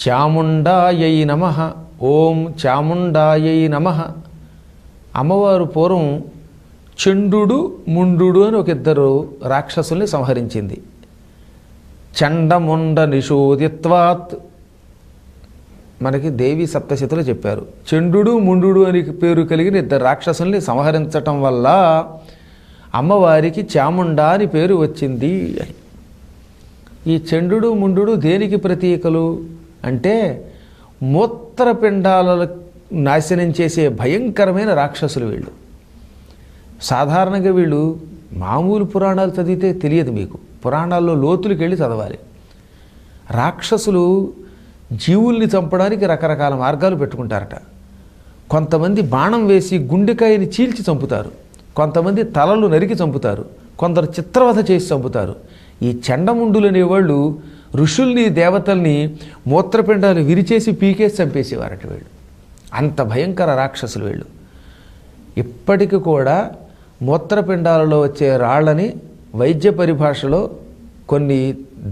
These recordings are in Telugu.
చాముండాయై నమః. ఓం చాముండాయై నమః. అమ్మవారు పూర్వం చండు ముండు అని ఒక ఇద్దరు రాక్షసుల్ని సంహరించింది. చండముండ నిషోదిత్వాత్ మనకి దేవి సప్తశతిలో చెప్పారు. చండు ముండు అని పేరు కలిగిన ఇద్దరు రాక్షసుల్ని సంహరించటం వల్ల అమ్మవారికి చాముండా అని పేరు వచ్చింది అని. ఈ చండు ముండు దేనికి ప్రతీకలు అంటే మూత్రపిండాల నాశనం చేసే భయంకరమైన రాక్షసులు వీళ్ళు. సాధారణంగా వీళ్ళు మామూలు పురాణాలు చదివితే తెలియదు మీకు, పురాణాల్లో లోతులకు వెళ్ళి చదవాలి. రాక్షసులు జీవుల్ని చంపడానికి రకరకాల మార్గాలు పెట్టుకుంటారట. కొంతమంది బాణం వేసి గుండెకాయని చీల్చి చంపుతారు, కొంతమంది తలలు నరికి చంపుతారు, కొందరు చిత్రవధ చేసి చంపుతారు. ఈ చండముండులు అనేవాళ్ళు ఋషుల్ని దేవతల్ని మూత్రపిండాలు విరిచేసి పీకేసి చంపేసేవారట వీళ్ళు. అంత భయంకర రాక్షసులు వీళ్ళు. ఇప్పటికి కూడా మూత్రపిండాలలో వచ్చే రాళ్ళని వైద్య పరిభాషలో కొన్ని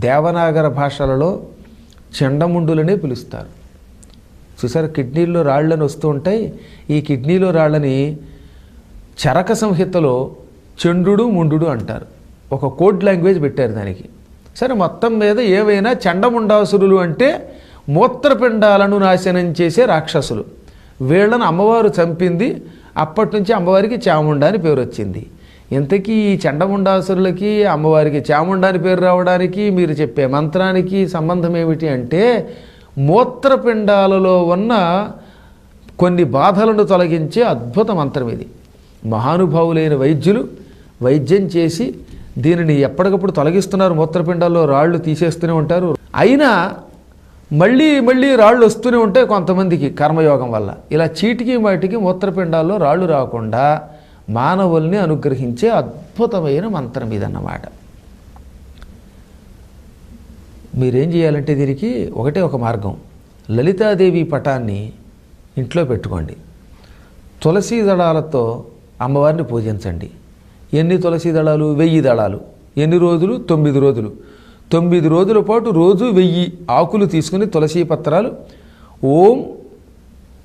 దేవనాగర భాషలలో చండముండులనే పిలుస్తారు. చూసారు, కిడ్నీల్లో రాళ్ళని వస్తూ ఉంటాయి. ఈ కిడ్నీలో రాళ్ళని చరక సంహితలో చండు ముండు అంటారు. ఒక కోడ్ లాంగ్వేజ్ పెట్టారు దానికి. సరే, మొత్తం మీద ఏవైనా చండముండాసురులు అంటే మూత్రపిండాలను నాశనం చేసే రాక్షసులు. వీళ్ళను అమ్మవారు చంపింది. అప్పటి నుంచి అమ్మవారికి చాముండా అని పేరు వచ్చింది. ఇంతకీ ఈ చండముండాసురులకి అమ్మవారికి చాముండా అని పేరు రావడానికి మీరు చెప్పే మంత్రానికి సంబంధం ఏమిటి అంటే, మూత్రపిండాలలో ఉన్న కొన్ని బాధలను తొలగించే అద్భుత మంత్రం ఇది. మహానుభావులైన వైద్యులు వైద్యం చేసి దీనిని ఎప్పటికప్పుడు తొలగిస్తున్నారు. మూత్రపిండాల్లో రాళ్ళు తీసేస్తూనే ఉంటారు. అయినా మళ్ళీ మళ్ళీ రాళ్ళు వస్తూనే ఉంటాయి కొంతమందికి కర్మయోగం వల్ల. ఇలా చీటికి వాటికి మూత్రపిండాల్లో రాళ్ళు రాకుండా మానవుల్ని అనుగ్రహించే అద్భుతమైన మంత్రం ఇదన్నమాట. మీరేం చేయాలంటే దీనికి ఒకటే ఒక మార్గం. లలితాదేవి పటాన్ని ఇంట్లో పెట్టుకోండి. తులసీ దళాలతో అమ్మవారిని పూజించండి. ఎన్ని తులసీ దళాలు? 1000 దళాలు. ఎన్ని రోజులు? 9 రోజులు. 9 రోజుల పాటు రోజు 1000 ఆకులు తీసుకుని తులసీ పత్రాలు ఓం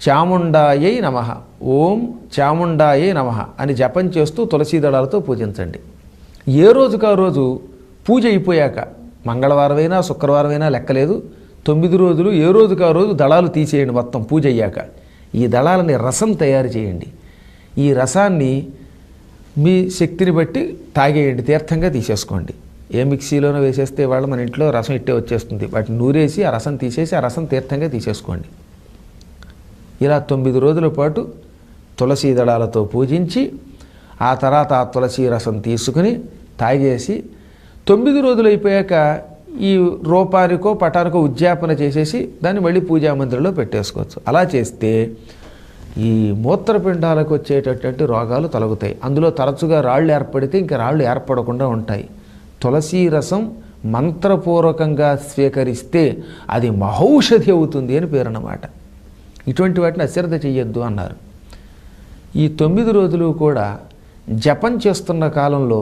చాముండాయై నమః, ఓం చాముండాయై నమః అని జపం చేస్తూ తులసీ దళాలతో పూజించండి. ఏ రోజుకా రోజు పూజ అయిపోయాక, మంగళవారమైనా శుక్రవారమైనా లెక్కలేదు, 9 రోజులు ఏ రోజుకా రోజు దళాలు తీసేయండి. మొత్తం పూజ అయ్యాక ఈ దళాలని రసం తయారు చేయండి. ఈ రసాన్ని మీ శక్తిని బట్టి తాగేయండి, తీర్థంగా తీసేసుకోండి. ఏ మిక్సీలోనో వేసేస్తే వాళ్ళు మన ఇంట్లో రసం ఇట్టే వచ్చేస్తుంది. వాటిని నూరేసి ఆ రసం తీసేసి ఆ రసం తీర్థంగా తీసేసుకోండి. ఇలా 9 రోజుల పాటు తులసీ దళాలతో పూజించి ఆ తర్వాత ఆ తులసీ రసం తీసుకుని తాగేసి 9 రోజులు అయిపోయాక ఈ రూపానికో పటానికో ఉద్యాపన చేసేసి దాన్ని మళ్ళీ పూజా మందిరంలో పెట్టేసుకోవచ్చు. అలా చేస్తే ఈ మూత్రపిండాలకు వచ్చేటటువంటి రోగాలు తొలగుతాయి. అందులో తరచుగా రాళ్ళు ఏర్పడితే ఇంకా రాళ్ళు ఏర్పడకుండా ఉంటాయి. తులసీ రసం మంత్రపూర్వకంగా స్వీకరిస్తే అది మహౌషధి అవుతుంది అని పేరు అన్నమాట. ఇటువంటి వాటిని అశ్రద్ధ చెయ్యొద్దు అన్నారు. ఈ 9 రోజులు కూడా జపం చేస్తున్న కాలంలో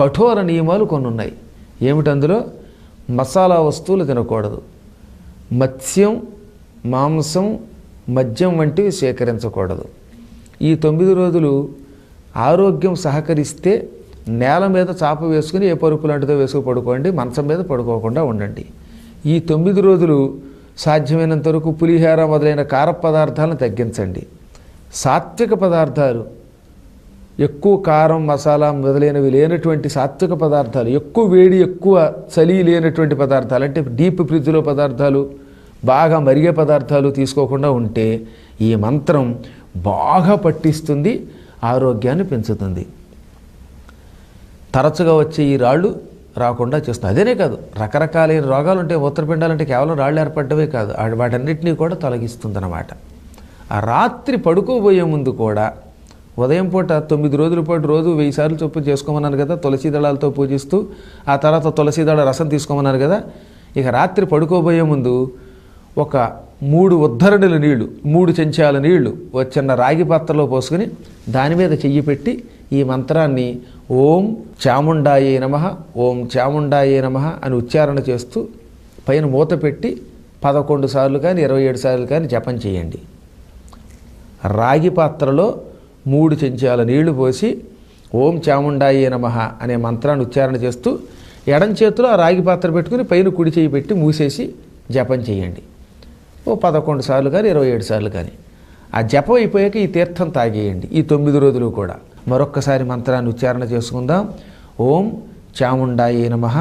కఠోర నియమాలు కొన్ని ఉన్నాయి. ఏమిటందులో? మసాలా వస్తువులు తినకూడదు, మత్స్యం, మాంసం, మద్యం వంటివి స్వీకరించకూడదు. ఈ 9 రోజులు ఆరోగ్యం సహకరిస్తే నేల మీద చాప వేసుకుని ఏ పరుపు లాంటిదో వేసుకు పడుకోండి, మంచం మీద పడుకోకుండా ఉండండి. ఈ 9 రోజులు సాధ్యమైనంత వరకు పులిహోర మొదలైన కార పదార్థాలను తగ్గించండి. సాత్విక పదార్థాలు, ఎక్కువ కారం మసాలా మొదలైనవి లేనటువంటి సాత్విక పదార్థాలు, ఎక్కువ వేడి ఎక్కువ చలి లేనటువంటి పదార్థాలు, అంటే డీప్ ఫ్రిడ్జ్లో పదార్థాలు, బాగా మరిగే పదార్థాలు తీసుకోకుండా ఉంటే ఈ మంత్రం బాగా పట్టిస్తుంది, ఆరోగ్యాన్ని పెంచుతుంది. తరచుగా వచ్చే ఈ రాళ్ళు రాకుండా చేస్తుంది. అదేనే కాదు, రకరకాలైన రోగాలు ఉంటాయి. మూత్రపిండాలంటే కేవలం రాళ్ళు ఏర్పడటమే కాదు, వాటన్నిటినీ కూడా తొలగిస్తుంది అన్నమాట. ఆ రాత్రి పడుకోబోయే ముందు కూడా ఉదయం పూట 9 రోజుల పాటు రోజు 1000 సార్లు చొప్పున చేసుకోమన్నాను కదా తులసీ దళాలతో పూజిస్తూ, ఆ తర్వాత తులసీ దళ రసం తీసుకోమన్నాను కదా. ఇక రాత్రి పడుకోబోయే ముందు ఒక 3 ఉద్ధరణుల నీళ్లు, 3 చెంచాల నీళ్లు ఒక చిన్న రాగి పాత్రలో పోసుకుని దాని మీద చెయ్యి పెట్టి ఈ మంత్రాన్ని ఓం చాముండాయే నమః, ఓం చాముండాయే నమః అని ఉచ్చారణ చేస్తూ పైన మూత పెట్టి 11 సార్లు కానీ 27 సార్లు కానీ జపం చేయండి. రాగి పాత్రలో 3 చెంచాల నీళ్లు పోసి ఓం చాముండాయే నమః అనే మంత్రాన్ని ఉచ్చారణ చేస్తూ ఎడం చేతిలో ఆ రాగి పాత్ర పెట్టుకుని పైన కుడి చేయి పెట్టి మూసేసి జపం చేయండి. 11 సార్లు కానీ 27 సార్లు కానీ. ఆ జపం అయిపోయాక ఈ తీర్థం తాగేయండి ఈ 9 రోజులు కూడా. మరొక్కసారి మంత్రాన్ని ఉచ్చారణ చేసుకుందాం. ఓం చాముండాయే నమః.